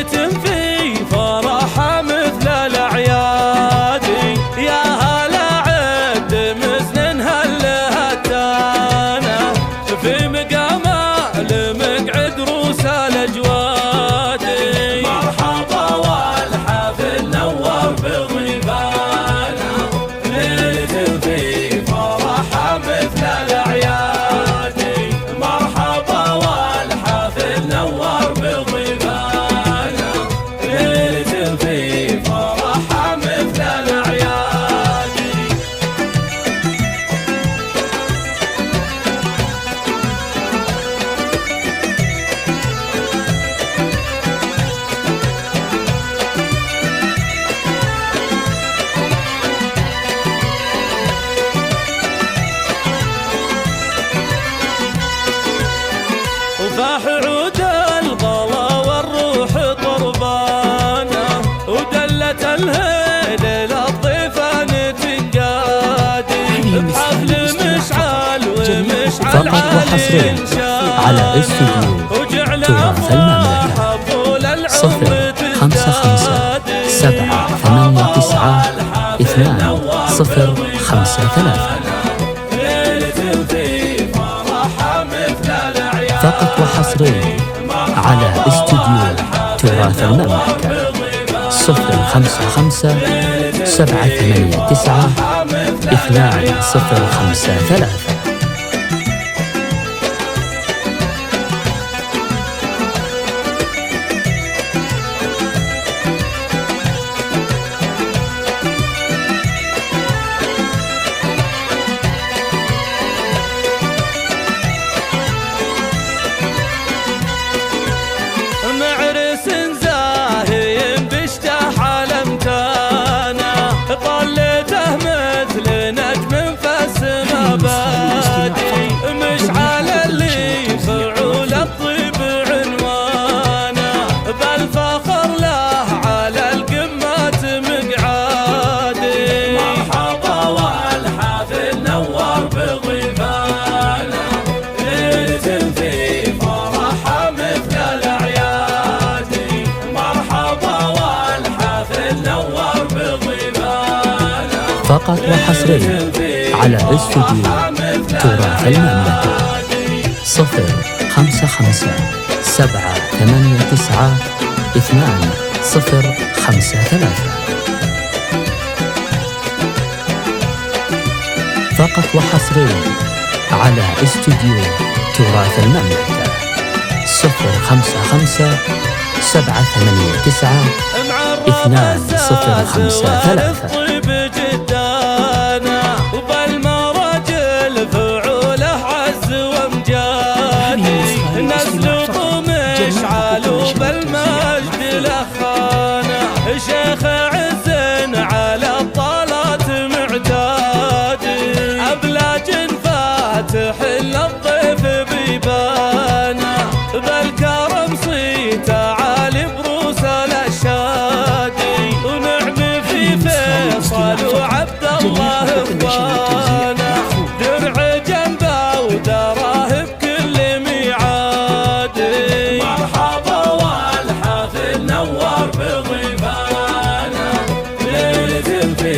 ليلة في فرحة مثل الأعياد، يا هلا عد مزن هل هتانا في مقامه لمقعد روس الأجواد. مرحبا والحفل نور بضيفانا، ليلة في فرحة مثل الأعياد. مرحبا والحفل نور بضيفانا، ليلة في فرحة مثل الأعياد. وفاح عود الغلا والروح طربانه، ودلت الهيل للضيفان تنقادي بحفل مشعل ومشعل عالي على استوديو تراث المملكة 055 789 2053. فقط وحصريا على استوديو تراث المملكة 055 789 2053. معرس زاهي بشتاح علمتانا، طلته مثل نجم فالسما بادي، مشعل اللي فعول الطيب عنوانا، بالفخر له على القمات مقعادي. مرحبا والحفل نور بضيفانا، ليلة في فرحة مثل الأعياد. مرحبا والحفل نور بضيفانا، فقط وحصريا على استوديو تراث المملكة 055 789 2053. فقط وحصريا على استوديو تراث المملكة 055 789 2053. طيب جدانا، وبالمراجل فعوله عز وامجادي، نسلط مشعل وبالمجد لخانا، شيخ عز على الطلات معتادي، أبلاج فاتح للضيف بيبانا، بالكرم صيت عالي بروس الأشادي، ونعم في فيصل وعبد الله اخوانا، درع جنبه ودراه بكل ميعادي. مرحبا والحفل نور بضيفانا، ليلة في